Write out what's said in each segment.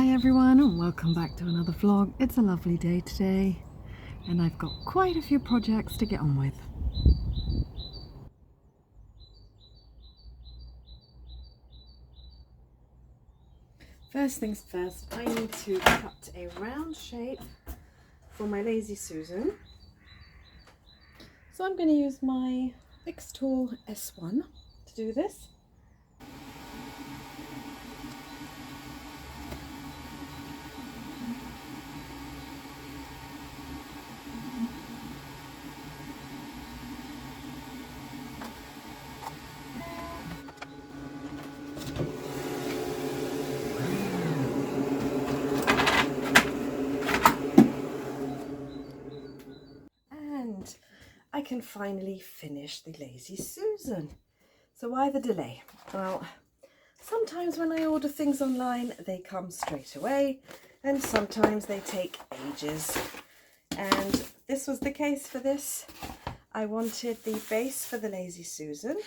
Hi everyone and welcome back to another vlog. It's a lovely day today and I've got quite a few projects to get on with. First things first, I need to cut a round shape for my Lazy Susan. So I'm going to use my fix tool S1 to do this. And I can finally finish the Lazy Susan. So why the delay? Well, sometimes when I order things online, they come straight away, and sometimes they take ages. And this was the case for this. I wanted the base for the Lazy Susan,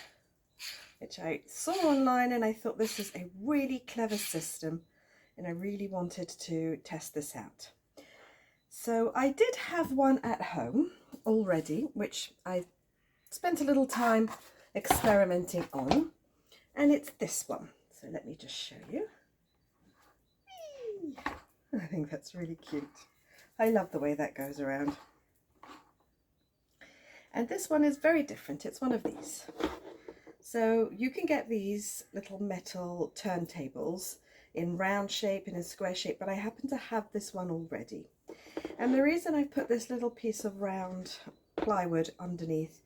which I saw online, and I thought this was a really clever system, and I really wanted to test this out. So I did have one at home already, which I spent a little time experimenting on, and it's this one. So let me just show you. Whee! I think that's really cute. I love the way that goes around. And this one is very different. It's one of these. So you can get these little metal turntables in round shape and in square shape, but I happen to have this one already. And the reason I put this little piece of round plywood underneath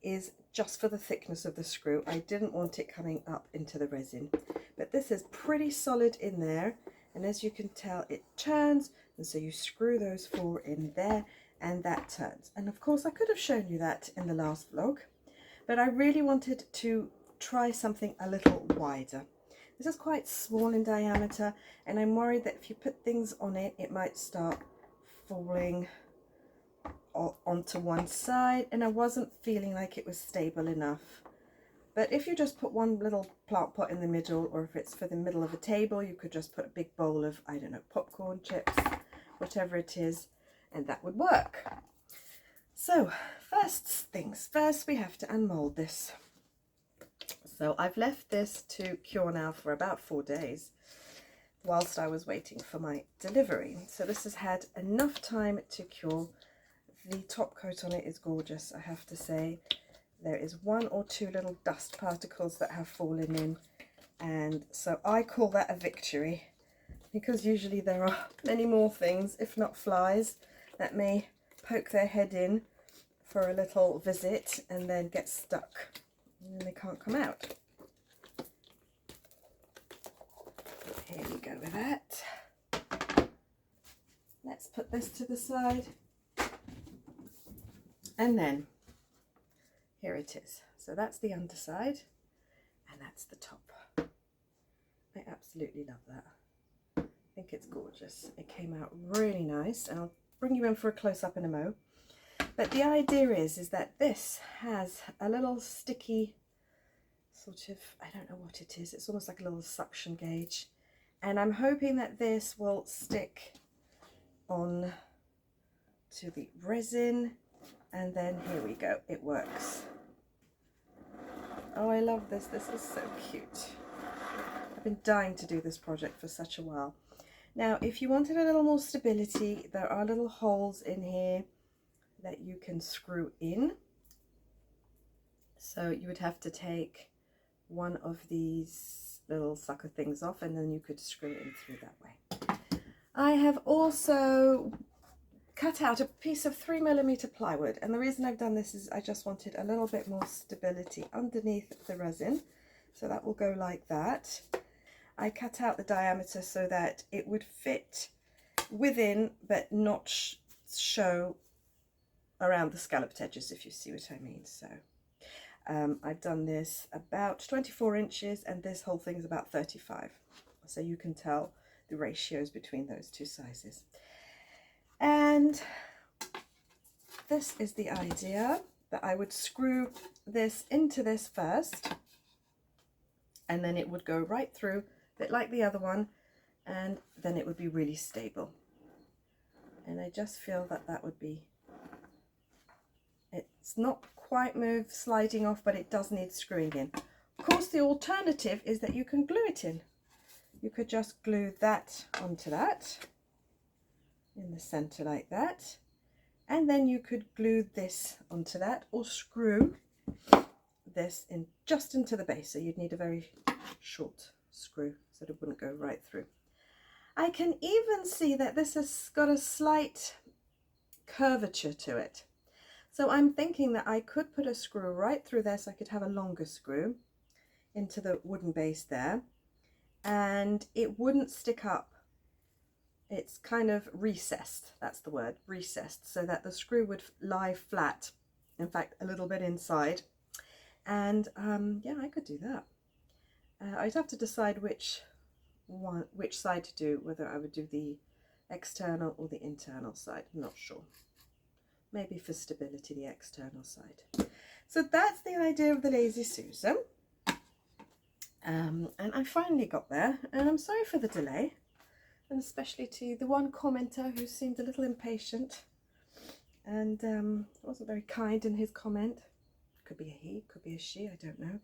is just for the thickness of the screw. I didn't want it coming up into the resin, but this is pretty solid in there, and as you can tell it turns, and so you screw those four in there and that turns. And of course I could have shown you that in the last vlog, but I really wanted to try something a little wider. This is quite small in diameter, and I'm worried that if you put things on it, it might start falling onto one side, and I wasn't feeling like it was stable enough. But if you just put one little plant pot in the middle, or if it's for the middle of a table, you could just put a big bowl of, I don't know, popcorn, chips, whatever it is, and that would work. So first things first, we have to unmold this. So I've left this to cure now for about 4 days whilst I was waiting for my delivery. So this has had enough time to cure. The top coat on it is gorgeous, I have to say. There is 1 or 2 little dust particles that have fallen in, and so I call that a victory, because usually there are many more things, if not flies, that may poke their head in for a little visit and then get stuck and they can't come out. Here we go with that. Let's put this to the side, and then here it is. So that's the underside and that's the top. I absolutely love that. I think it's gorgeous. It came out really nice, and I'll bring you in for a close-up in a mo. But the idea is that this has a little sticky sort of, I don't know what it is, it's almost like a little suction gauge, and I'm hoping that this will stick on to the resin, and then here we go, it works. Oh, I love this. This is so cute. I've been dying to do this project for such a while. Now, if you wanted a little more stability, there are little holes in here that you can screw in. So you would have to take one of these little sucker things off, and then you could screw it in through that way. I have also cut out a piece of 3mm plywood, and the reason I've done this is I just wanted a little bit more stability underneath the resin, so that will go like that. I cut out the diameter so that it would fit within but not show around the scalloped edges, if you see what I mean. So I've done this about 24 inches, and this whole thing is about 35, so you can tell the ratios between those two sizes. And this is the idea, that I would screw this into this first, and then it would go right through, a bit like the other one, and then it would be really stable. And I just feel that that would be, it's not quite sliding off, but it does need screwing in. Of course, the alternative is that you can glue it in. You could just glue that onto that in the center like that, and then you could glue this onto that, or screw this in just into the base. So you'd need a very short screw so that it wouldn't go right through. I can even see that this has got a slight curvature to it. So I'm thinking that I could put a screw right through there, so I could have a longer screw into the wooden base there, and it wouldn't stick up. It's kind of recessed, that's the word, recessed, so that the screw would lie flat, in fact a little bit inside. And yeah, I could do that. I'd have to decide which side to do, whether I would do the external or the internal side. I'm not sure. Maybe for stability, the external side. So that's the idea of the Lazy Susan. And I finally got there, and I'm sorry for the delay, and especially to the one commenter who seemed a little impatient and wasn't very kind in his comment. Could be a he, could be a she, I don't know.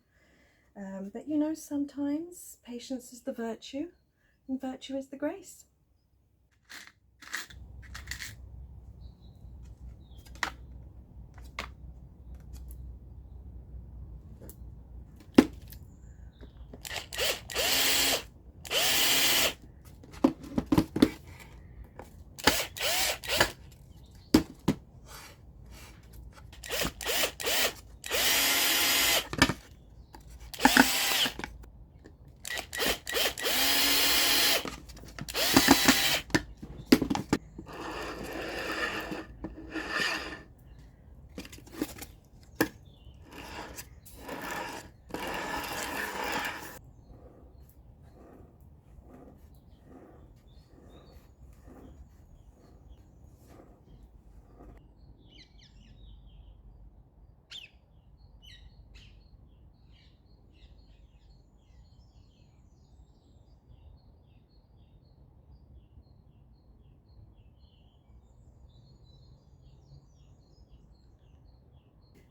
But you know, sometimes patience is the virtue, and virtue is the grace.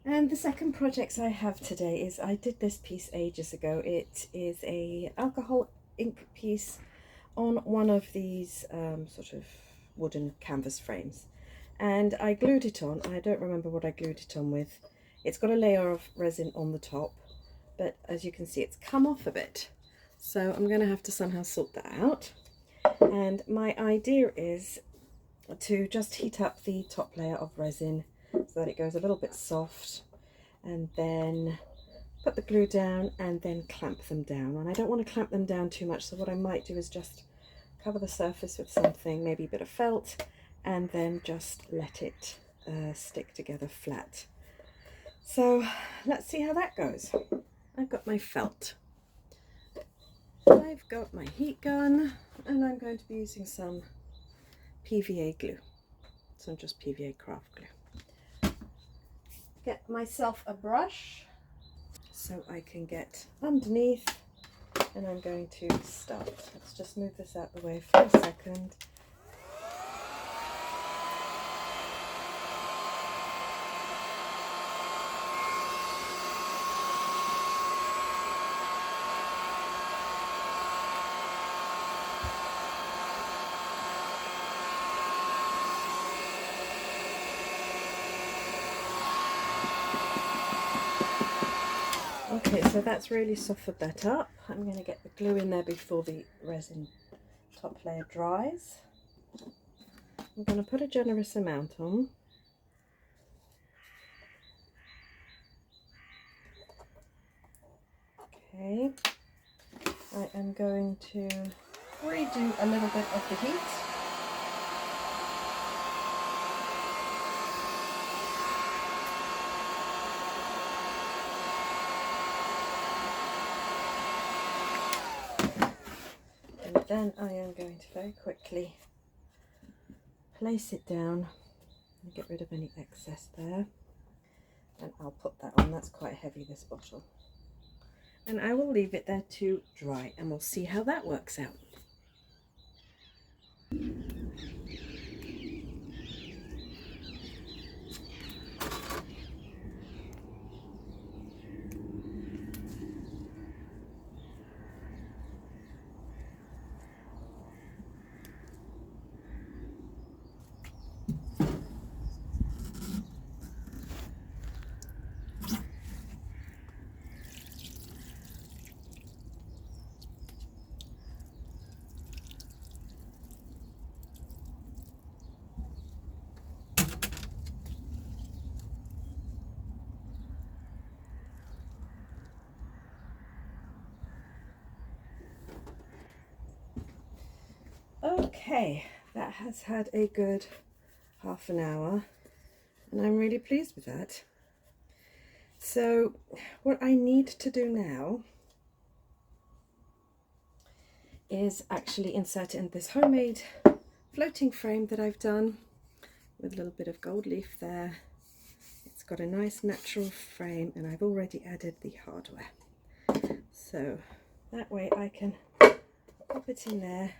And the second project I have today is, I did this piece ages ago. It is a alcohol ink piece on one of these sort of wooden canvas frames, and I glued it on. I don't remember what I glued it on with. It's got a layer of resin on the top, but as you can see, it's come off a bit, so I'm going to have to somehow sort that out. And my idea is to just heat up the top layer of resin so that it goes a little bit soft, and then put the glue down and then clamp them down. And I don't want to clamp them down too much, so what I might do is just cover the surface with something, maybe a bit of felt, and then just let it stick together flat. So let's see how that goes. I've got my felt, I've got my heat gun, and I'm going to be using some PVA glue, some just PVA craft glue. Get myself a brush so I can get underneath, and I'm going to start. Let's just move this out the way for a second. Okay, so that's really softened that up. I'm going to get the glue in there before the resin top layer dries. I'm going to put a generous amount on. Okay, I am going to redo a little bit of the heat. Then I am going to very quickly place it down and get rid of any excess there, and I'll put that on. That's quite heavy, this bottle, and I will leave it there to dry, and we'll see how that works out. Okay, that has had a good half an hour and I'm really pleased with that. So what I need to do now is actually insert it in this homemade floating frame that I've done with a little bit of gold leaf there. It's got a nice natural frame and I've already added the hardware. So that way I can pop it in there,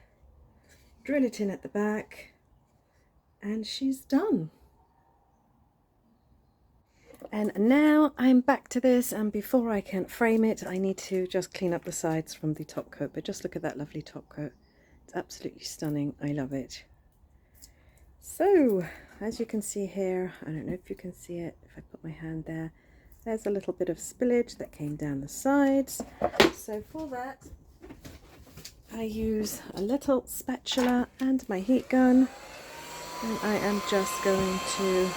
drill it in at the back, and she's done. And now I'm back to this, and before I can frame it I need to just clean up the sides from the top coat. But just look at that lovely top coat. It's absolutely stunning. I love it. So as you can see here, I don't know if you can see it, if I put my hand there, there's a little bit of spillage that came down the sides. So for that I use a little spatula and my heat gun, and I am just going to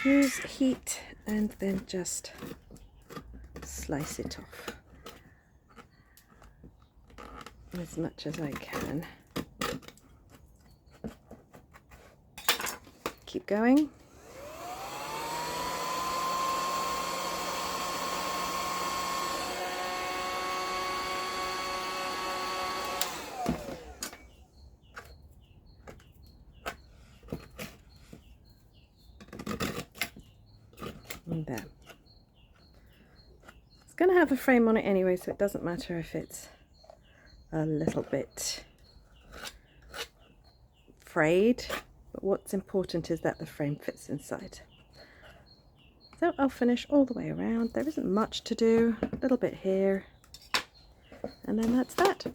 use heat and then just slice it off as much as I can. Keep going. And there. It's going to have a frame on it anyway, so it doesn't matter if it's a little bit frayed, but what's important is that the frame fits inside. So I'll finish all the way around. There isn't much to do, a little bit here, and then that's that.